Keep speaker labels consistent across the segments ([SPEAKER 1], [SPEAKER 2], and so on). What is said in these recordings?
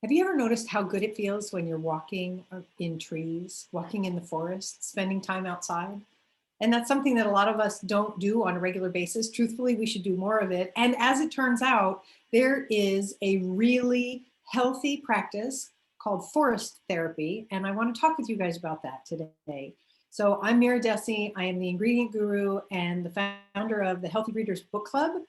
[SPEAKER 1] Have you ever noticed how good it feels when you're walking in trees, walking in the forest, spending time outside? And that's something that a lot of us don't do on a regular basis. Truthfully, we should do more of it. And as it turns out, there is a really healthy practice called forest therapy. And I want to talk with you guys about that today. So I'm Mira Dessy. I am the ingredient guru and the founder of the Healthy Readers Book Club.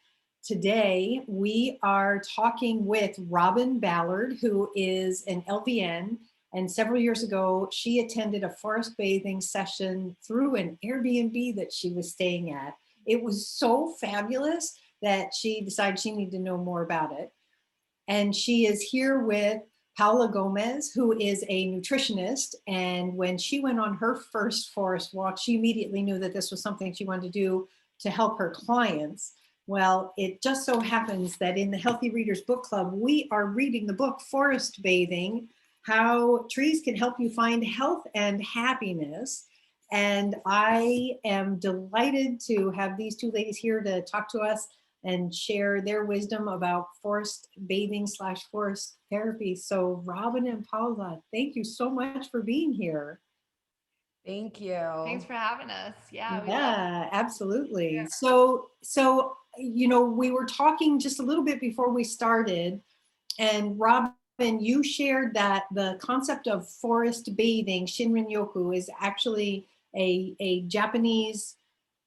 [SPEAKER 1] Today, we are talking with Robin Ballard, who is an LVN. And several years ago, she attended a forest bathing session through an Airbnb that she was staying at. It was so fabulous that she decided she needed to know more about it. And she is here with Paola Gomez, who is a nutritionist. And when she went on her first forest walk, she immediately knew that this was something she wanted to do to help her clients. Well, it just so happens that in the Healthy Readers Book Club, we are reading the book Forest Bathing: How Trees Can Help You Find Health and Happiness. And I am delighted to have these two ladies here to talk to us and share their wisdom about forest bathing / forest therapy. So Robin and Paola, thank you so much for being here.
[SPEAKER 2] Thank you.
[SPEAKER 3] Thanks for having us. Yeah, we love
[SPEAKER 1] Yeah,
[SPEAKER 3] it
[SPEAKER 1] absolutely.
[SPEAKER 3] here.
[SPEAKER 1] So we were talking just a little bit before we started, and Robin, you shared that the concept of forest bathing, Shinrin-yoku, is actually a Japanese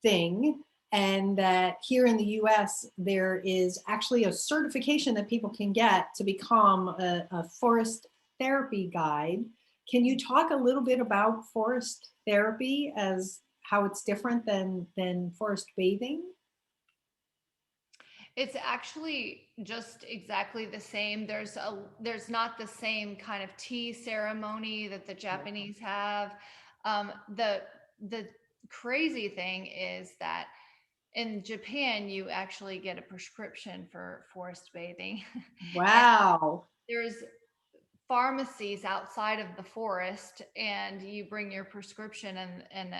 [SPEAKER 1] thing, and that here in the US, there is actually a certification that people can get to become a forest therapy guide. Can you talk a little bit about forest therapy as how it's different than forest bathing?
[SPEAKER 3] It's actually just exactly the same. There's not the same kind of tea ceremony that the Japanese have. The crazy thing is that in Japan, you actually get a prescription for forest bathing. And
[SPEAKER 1] Wow.
[SPEAKER 3] there's pharmacies outside of the forest, and you bring your prescription, and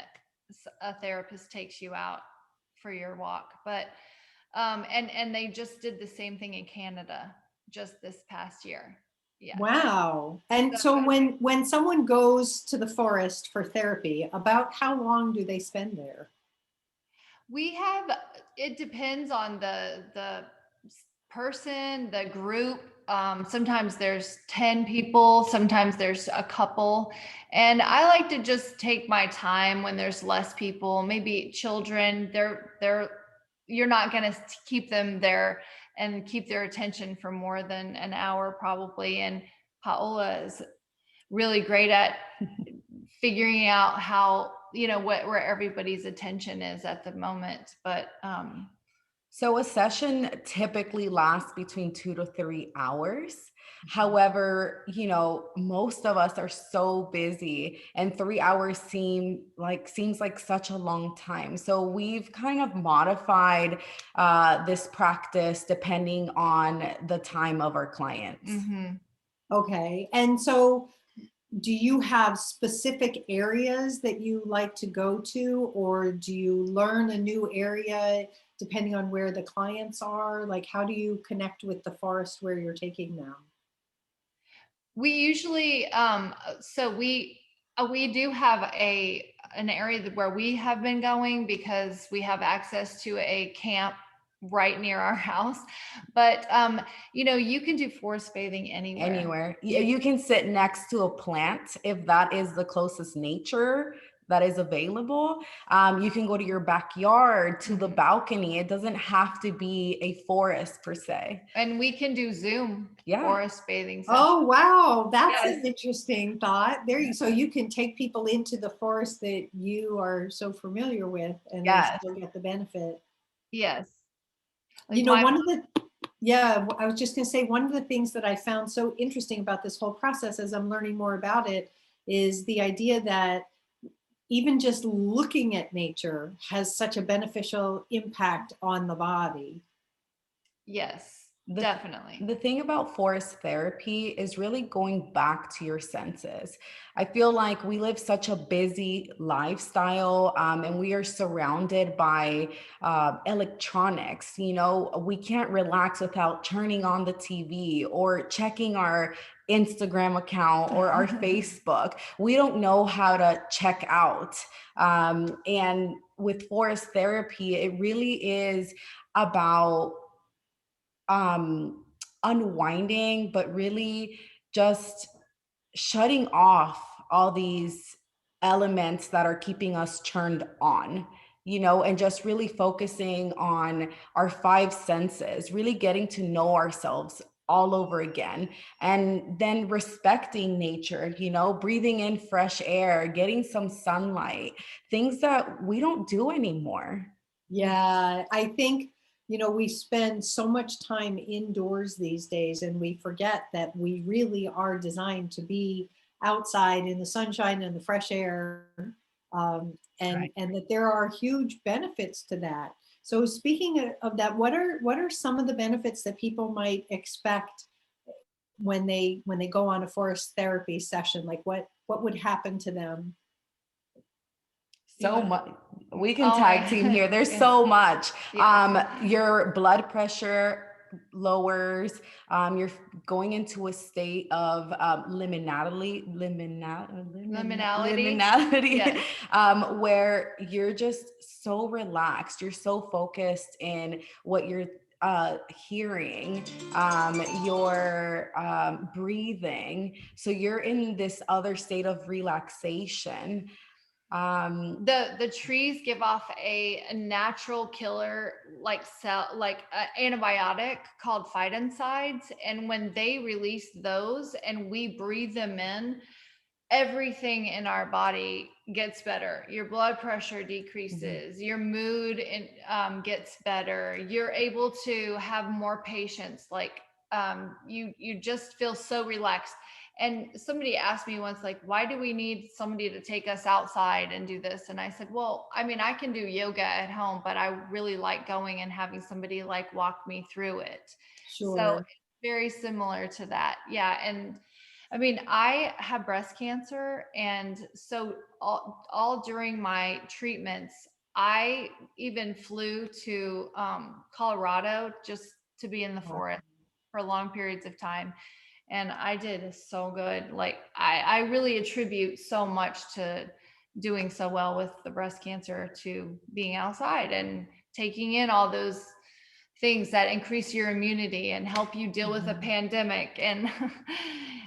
[SPEAKER 3] a therapist takes you out for your walk. But and they just did the same thing in Canada just this past year. Yes.
[SPEAKER 1] Wow. And
[SPEAKER 3] So
[SPEAKER 1] so when someone goes to the forest for therapy, about how long do they spend there?
[SPEAKER 3] we have, it depends on the person, the group. Sometimes there's 10 people, sometimes there's a couple. And I like to just take my time when there's less people, maybe children. You're not going to keep them there and keep their attention for more than an hour probably. And Paola is really great at figuring out how, where everybody's attention is at the moment. But
[SPEAKER 2] So a session typically lasts between 2 to 3 hours. However, most of us are so busy and 3 hours seems like such a long time. So we've kind of modified this practice depending on the time of our clients.
[SPEAKER 3] mhm.
[SPEAKER 1] Okay. And so do you have specific areas that you like to go to, or do you learn a new area depending on where the clients are? Like, how do you connect with the forest where you're taking them?
[SPEAKER 3] We usually, so we do have an area where we have been going because we have access to a camp right near our house. But you can do forest bathing anywhere.
[SPEAKER 2] Anywhere. You can sit next to a plant if that is the closest nature that is available. You can go to your backyard, to the
[SPEAKER 3] Mhm.
[SPEAKER 2] balcony. It doesn't have to be a forest per se.
[SPEAKER 3] And we can do Zoom
[SPEAKER 2] Yeah.
[SPEAKER 3] forest bathing sessions.
[SPEAKER 1] Oh, wow. That's
[SPEAKER 3] Yes.
[SPEAKER 1] an interesting thought. So you can take people into the forest that you are so familiar with, and they
[SPEAKER 2] Yes.
[SPEAKER 1] still get the benefit.
[SPEAKER 3] Yes.
[SPEAKER 1] You
[SPEAKER 3] Like
[SPEAKER 1] know,
[SPEAKER 3] my
[SPEAKER 1] one of the, yeah, I was just going to say, one of the things that I found so interesting about this whole process as I'm learning more about it is the idea that even just looking at nature has such a beneficial impact on the body.
[SPEAKER 3] Yes. Definitely.
[SPEAKER 2] The thing about forest therapy is really going back to your senses. I feel like we live such a busy lifestyle, and we are surrounded by electronics. You know, we can't relax without turning on the TV or checking our Instagram account or our Facebook. We don't know how to check out. And with forest therapy, it really is about um, unwinding, but really just shutting off all these elements that are keeping us turned on, you know, and just really focusing on our five senses, really getting to know ourselves all over again, and then respecting nature, you know, breathing in fresh air, getting some sunlight, things that we don't do anymore.
[SPEAKER 1] Yeah, I think, we spend so much time indoors these days and we forget that we really are designed to be outside in the sunshine and the fresh air, and that there are huge benefits to that. So speaking of that, what are some of the benefits that people might expect when they go on a forest therapy session? Like what would happen to them?
[SPEAKER 2] So much. We can
[SPEAKER 3] Oh
[SPEAKER 2] tag
[SPEAKER 3] my,
[SPEAKER 2] team here. There's
[SPEAKER 3] yeah.
[SPEAKER 2] so much.
[SPEAKER 3] Yeah.
[SPEAKER 2] Your blood pressure lowers. You're going into a state of
[SPEAKER 3] Liminality.
[SPEAKER 2] liminality,
[SPEAKER 3] Yes.
[SPEAKER 2] where you're just so relaxed. You're so focused in what you're hearing, your breathing. So you're in this other state of relaxation.
[SPEAKER 3] The trees give off a natural killer, like cell, like antibiotic called phytoncides, and when they release those and we breathe them in, everything in our body gets better. Your blood pressure decreases, your mood gets better. You're able to have more patience. Like you just feel so relaxed. And somebody asked me once, like, why do we need somebody to take us outside and do this? And I said, well, I mean, I can do yoga at home, but I really like going and having somebody like walk me through it. So
[SPEAKER 1] Sure.
[SPEAKER 3] it's very similar to that. Yeah. And I mean, I have breast cancer. And so all during my treatments, I even flew to Colorado just to be in the forest for long periods of time. And I did so good. Like, I really attribute so much to doing so well with the breast cancer to being outside and taking in all those things that increase your immunity and help you deal with a pandemic and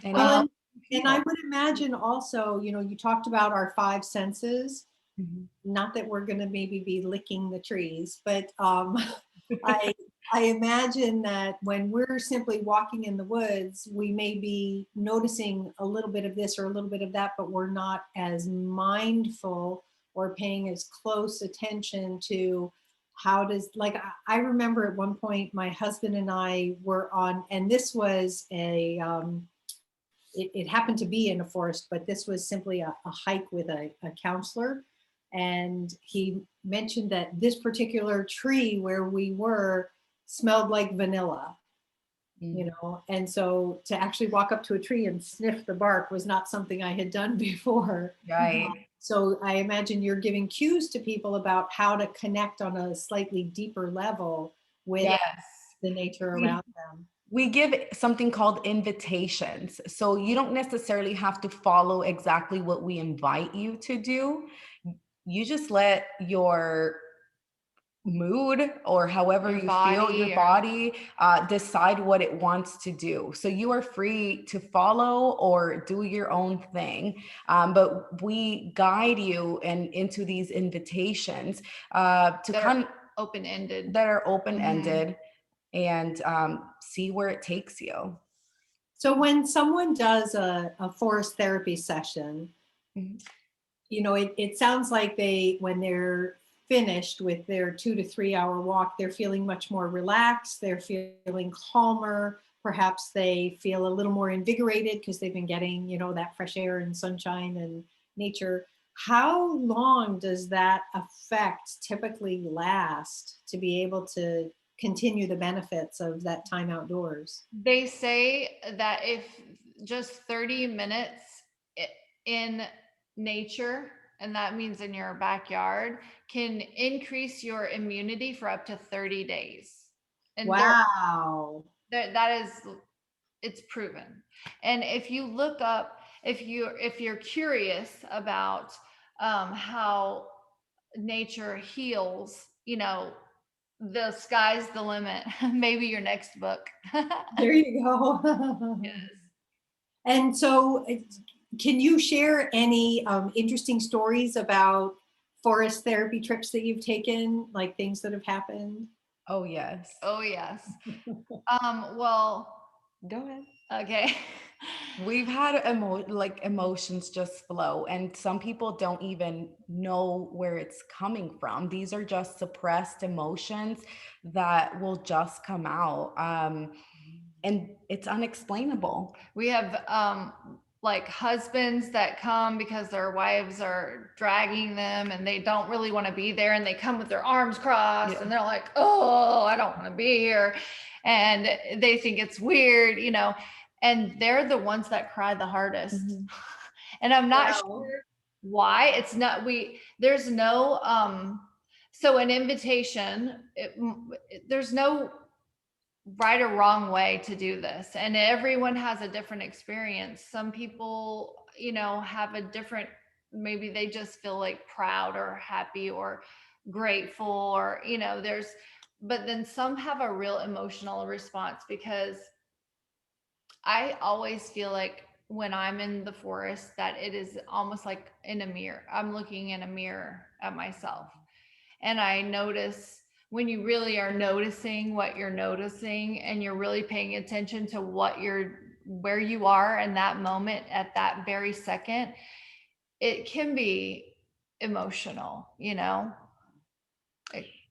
[SPEAKER 2] And
[SPEAKER 1] Well,
[SPEAKER 2] help
[SPEAKER 1] and I
[SPEAKER 2] heal.
[SPEAKER 1] would imagine also, you talked about our five senses.
[SPEAKER 2] Mhm.
[SPEAKER 1] Not that we're going to maybe be licking the trees, but I I imagine that when we're simply walking in the woods, we may be noticing a little bit of this or a little bit of that, but we're not as mindful or paying as close attention to how does, like, I remember at one point my husband and I were on, and this was it happened to be in a forest, but this was simply a hike with a counselor. And he mentioned that this particular tree where we were smelled like vanilla,
[SPEAKER 2] Mm.
[SPEAKER 1] and so to actually walk up to a tree and sniff the bark was not something I had done before.
[SPEAKER 2] Right.
[SPEAKER 1] So I imagine you're giving cues to people about how to connect on a slightly deeper level with
[SPEAKER 2] Yes.
[SPEAKER 1] the nature
[SPEAKER 2] We
[SPEAKER 1] around them.
[SPEAKER 2] we give something called invitations. So you don't necessarily have to follow exactly what we invite you to do. You just let your mood or however
[SPEAKER 3] your
[SPEAKER 2] you feel, your
[SPEAKER 3] body or
[SPEAKER 2] body, decide what it wants to do. So you are free to follow or do your own thing. But we guide you into these invitations to
[SPEAKER 3] that are
[SPEAKER 2] kind
[SPEAKER 3] open-ended.
[SPEAKER 2] that are open
[SPEAKER 3] Mhm.
[SPEAKER 2] ended, and see where it takes you.
[SPEAKER 1] So when someone does a forest therapy session,
[SPEAKER 2] Mhm.
[SPEAKER 1] it sounds like when they're finished with their 2 to 3 hour walk, they're feeling much more relaxed, they're feeling calmer, perhaps they feel a little more invigorated because they've been getting, that fresh air and sunshine and nature. How long does that effect typically last to be able to continue the benefits of that time outdoors.
[SPEAKER 3] They say that if just 30 minutes in nature, and that means in your backyard, can increase your immunity for up to 30 days. And
[SPEAKER 1] Wow.
[SPEAKER 3] that is, it's proven. And if you look up, if you're curious about how nature heals, the sky's the limit. Maybe your next book.
[SPEAKER 1] There you go.
[SPEAKER 3] Yes.
[SPEAKER 1] And so, can you share any interesting stories about forest therapy trips that you've taken, like things that have happened?
[SPEAKER 2] Oh, yes.
[SPEAKER 3] Oh yes. Well,
[SPEAKER 2] Go ahead.
[SPEAKER 3] okay.
[SPEAKER 2] We've had emotions just flow, and some people don't even know where it's coming from. These are just suppressed emotions that will just come out. And it's unexplainable.
[SPEAKER 3] We have like husbands that come because their wives are dragging them and they don't really want to be there, and they come with their arms crossed and they're like, oh, I don't want to be here. And they think it's weird, and they're the ones that cry the hardest.
[SPEAKER 2] Mhm.
[SPEAKER 3] And I'm not
[SPEAKER 1] Wow.
[SPEAKER 3] sure why. It's not, there's no, so an invitation, there's no right or wrong way to do this, and everyone has a different experience. Some people have a different, maybe they just feel like proud or happy or grateful, or but then some have a real emotional response, because I always feel like when I'm in the forest that it is almost like in a mirror. I'm looking in a mirror at myself. And I notice when you really are noticing what you're noticing, and you're really paying attention to where you are in that moment at that very second, it can be emotional,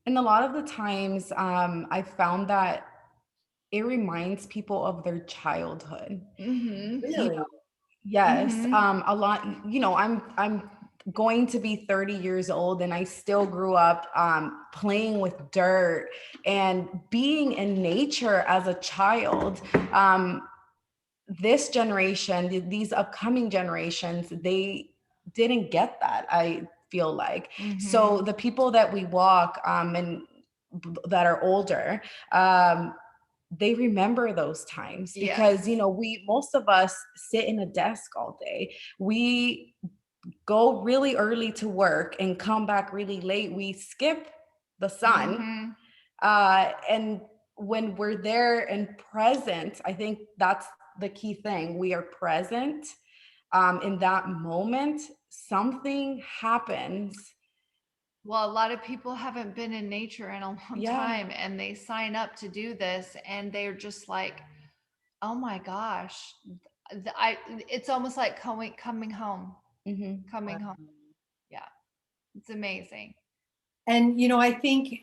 [SPEAKER 2] And a lot of the times, I found that it reminds people of their childhood.
[SPEAKER 3] Mm-hmm.
[SPEAKER 1] Really?
[SPEAKER 2] Yes,
[SPEAKER 3] Mhm.
[SPEAKER 2] a lot, I'm going to be 30 years old, and I still grew up playing with dirt and being in nature as a child. This generation, these upcoming generations, they didn't get that, I feel like. So the people that we walk and that are older, they remember those times, because
[SPEAKER 3] Yes.
[SPEAKER 2] we, most of us, sit in a desk all day. We go really early to work and come back really late. We skip the sun.
[SPEAKER 3] Mhm.
[SPEAKER 2] And when we're there and present, I think that's the key thing. We are present in that moment. Something happens.
[SPEAKER 3] Well, a lot of people haven't been in nature in a long
[SPEAKER 2] Yeah.
[SPEAKER 3] time, and they sign up to do this, and they're just like, oh my gosh, it's almost like coming home,
[SPEAKER 2] Mhm.
[SPEAKER 3] coming
[SPEAKER 1] Wow.
[SPEAKER 3] home. Yeah, it's amazing.
[SPEAKER 1] And I think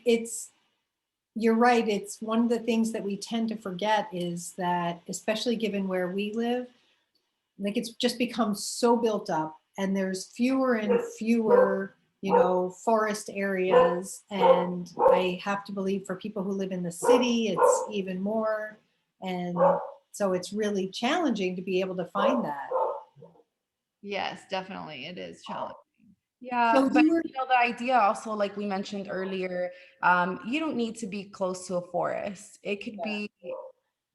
[SPEAKER 1] you're right. It's one of the things that we tend to forget is that, especially given where we live, like it's just become so built up, and there's fewer and fewer, forest areas. And I have to believe for people who live in the city, it's even more. And so it's really challenging to be able to find that.
[SPEAKER 3] Yes, definitely, it is challenging.
[SPEAKER 2] Yeah,
[SPEAKER 1] So
[SPEAKER 2] but
[SPEAKER 1] you were,
[SPEAKER 2] the idea also, like we mentioned earlier, you don't need to be close to a forest. It could be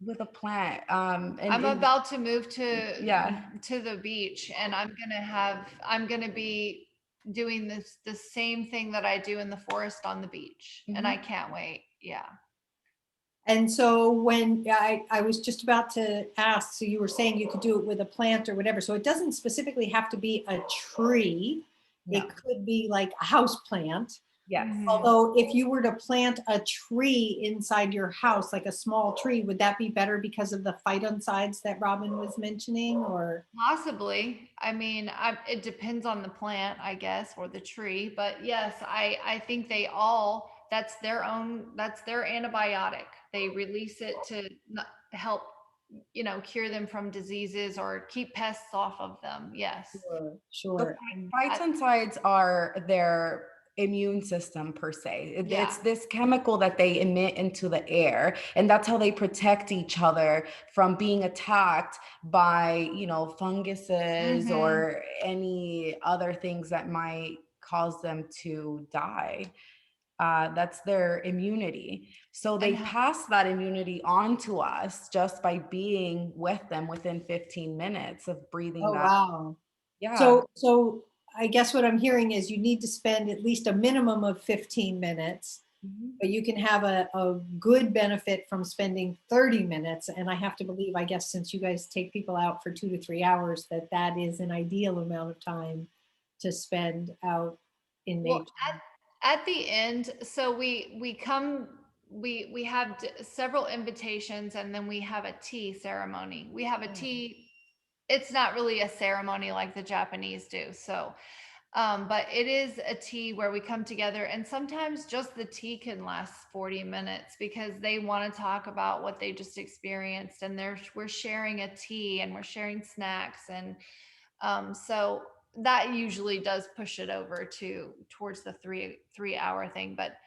[SPEAKER 2] with a plant.
[SPEAKER 3] I'm
[SPEAKER 2] And
[SPEAKER 3] about to move to
[SPEAKER 2] yeah.
[SPEAKER 3] the beach, and I'm gonna be doing the same thing that I do in the forest on the beach, and I
[SPEAKER 2] Mhm.
[SPEAKER 3] can't wait. Yeah.
[SPEAKER 1] and so when I was just about to ask, so you were saying you could do it with a plant or whatever. So it doesn't specifically have to be a tree.
[SPEAKER 2] No.
[SPEAKER 1] It could be like a house plant.
[SPEAKER 2] Yes.
[SPEAKER 3] Mhm.
[SPEAKER 1] Although if you were to plant a tree inside your house, like a small tree, would that be better because of the phytoncides that Robin was mentioning? Or
[SPEAKER 3] Possibly. I mean, it depends on the plant, I guess, or the tree. But yes, I think that's their antibiotic. They release it to help, cure them from diseases or keep pests off of them. Yes.
[SPEAKER 1] sure,
[SPEAKER 2] The
[SPEAKER 1] sure.
[SPEAKER 2] phytoncides are there immune system per se.
[SPEAKER 3] Yeah.
[SPEAKER 2] It's this chemical that they emit into the air, and that's how they protect each other from being attacked by, funguses
[SPEAKER 3] Mhm.
[SPEAKER 2] or any other things that might cause them to die. That's their immunity. So they
[SPEAKER 3] And
[SPEAKER 2] pass that immunity on to us just by being with them within 15 minutes of breathing
[SPEAKER 1] Oh,
[SPEAKER 2] that.
[SPEAKER 1] wow.
[SPEAKER 2] Yeah.
[SPEAKER 1] So I guess what I'm hearing is you need to spend at least a minimum of 15 minutes,
[SPEAKER 2] Mhm.
[SPEAKER 1] but you can have a good benefit from spending 30 minutes. And I have to believe, I guess, since you guys take people out for 2 to 3 hours, that that is an ideal amount of time to spend out in
[SPEAKER 3] well,
[SPEAKER 1] nature.
[SPEAKER 3] at the end, so we come, we have several invitations, and then we have a tea ceremony. We have a tea. It's not really a ceremony like the Japanese do. So, but it is a tea where we come together, and sometimes just the tea can last 40 minutes because they want to talk about what they just experienced, and we're sharing a tea and we're sharing snacks, and so that usually does push it over towards the 3 hour thing, but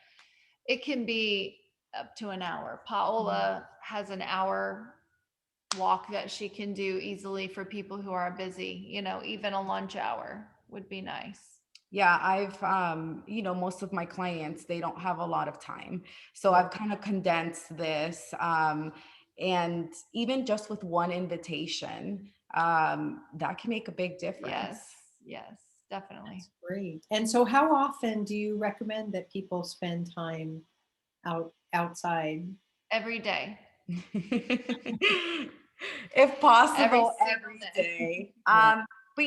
[SPEAKER 3] it can be up to an hour. Paola has an hour walk that she can do easily for people who are busy. Even a lunch hour would be nice.
[SPEAKER 2] Yeah, I've, most of my clients, they don't have a lot of time. So
[SPEAKER 1] Sure.
[SPEAKER 2] I've kind of condensed this. And even just with one invitation, that can make a big difference.
[SPEAKER 3] Yes, definitely.
[SPEAKER 1] That's great. And so how often do you recommend that people spend time outside?
[SPEAKER 3] Every day.
[SPEAKER 2] If
[SPEAKER 3] Every
[SPEAKER 2] possible,
[SPEAKER 3] single
[SPEAKER 2] every
[SPEAKER 3] day.
[SPEAKER 2] day.
[SPEAKER 1] Yeah.
[SPEAKER 2] But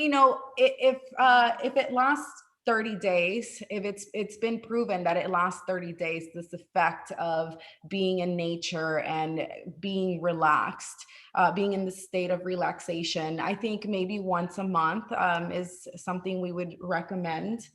[SPEAKER 2] if it lasts 30 days, if it's been proven that it lasts 30 days, this effect of being in nature and being relaxed, being in the state of relaxation, I think maybe once a month is something we would recommend.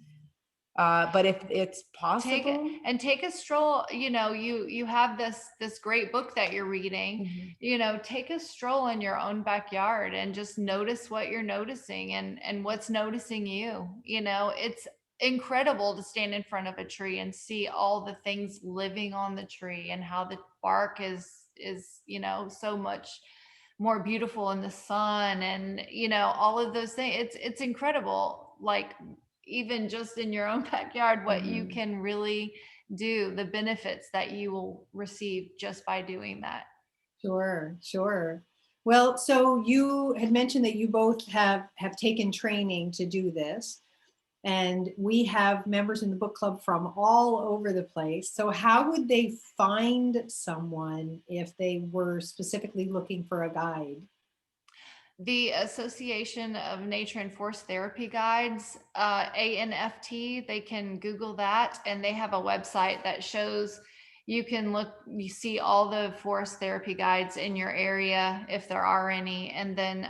[SPEAKER 2] But if it's possible.
[SPEAKER 3] Take a stroll. You have this great book that you're reading.
[SPEAKER 2] Mhm.
[SPEAKER 3] Take a stroll in your own backyard and just notice what you're noticing, and what's noticing you. It's incredible to stand in front of a tree and see all the things living on the tree, and how the bark is so much more beautiful in the sun, and all of those things. It's incredible, like even just in your own backyard, what you
[SPEAKER 2] Mhm.
[SPEAKER 3] can really do, the benefits that you will receive just by doing that.
[SPEAKER 1] Sure, sure. Well, so you had mentioned that you both have taken training to do this, and we have members in the book club from all over the place. So how would they find someone if they were specifically looking for a guide?
[SPEAKER 3] The Association of Nature and Forest Therapy Guides, ANFT, they can Google that, and they have a website that shows, you see all the forest therapy guides in your area, if there are any, and then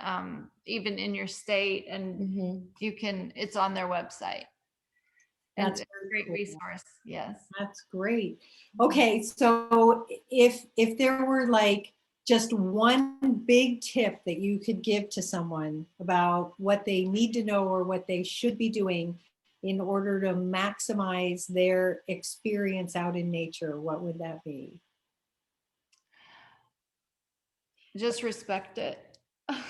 [SPEAKER 3] even in your state, and
[SPEAKER 2] Mhm.
[SPEAKER 3] it's on their website. And
[SPEAKER 1] That's
[SPEAKER 3] it's a
[SPEAKER 1] very
[SPEAKER 3] great
[SPEAKER 1] cool.
[SPEAKER 3] resource. Yes.
[SPEAKER 1] That's great. Okay, so if there were like just one big tip that you could give to someone about what they need to know or what they should be doing in order to maximize their experience out in nature, what would that be?
[SPEAKER 3] Just respect it.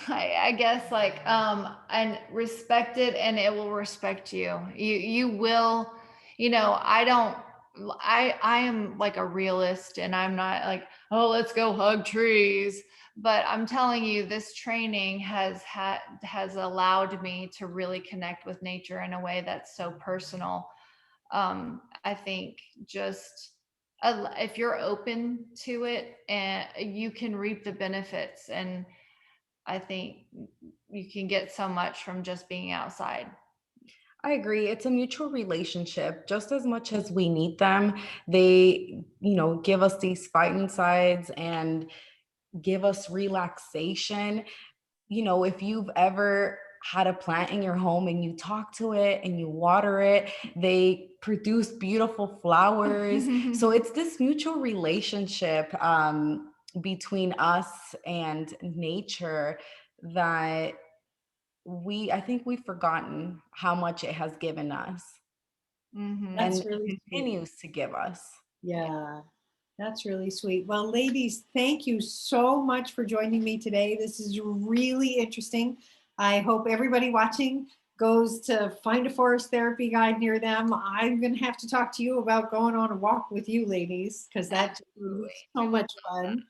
[SPEAKER 3] I guess, like, and respect it, and it will respect you. You will, I don't, I am like a realist, and I'm not like, oh, let's go hug trees. But I'm telling you, this training has allowed me to really connect with nature in a way that's so personal. I think just if you're open to it, and you can reap the benefits, and I think you can get so much from just being outside.
[SPEAKER 2] I agree. It's a mutual relationship. Just as much as we need them, they, give us these fighting sides and give us relaxation. If you've ever had a plant in your home and you talk to it and you water it, they produce beautiful flowers. So it's this mutual relationship between us and nature that I think we've forgotten how much it has given us.
[SPEAKER 3] Mhm.
[SPEAKER 1] That's
[SPEAKER 2] and
[SPEAKER 1] really sweet.
[SPEAKER 2] continues to give us.
[SPEAKER 1] Yeah, that's really sweet. Well, ladies, thank you so much for joining me today. This is really interesting. I hope everybody watching goes to find a forest therapy guide near them. I'm going to have to talk to you about going on a walk with you ladies because that's
[SPEAKER 3] Absolutely.
[SPEAKER 1] so
[SPEAKER 3] We would
[SPEAKER 1] much
[SPEAKER 3] love that.
[SPEAKER 1] fun.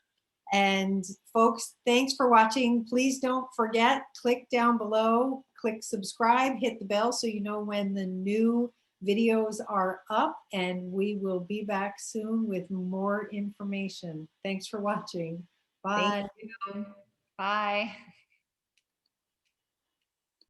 [SPEAKER 1] And folks, thanks for watching. Please don't forget, click down below, click subscribe, hit the bell so you know when the new videos are up, and we will be back soon with more information. Thanks for watching.
[SPEAKER 2] Thank
[SPEAKER 1] Bye.
[SPEAKER 2] you.
[SPEAKER 3] Bye.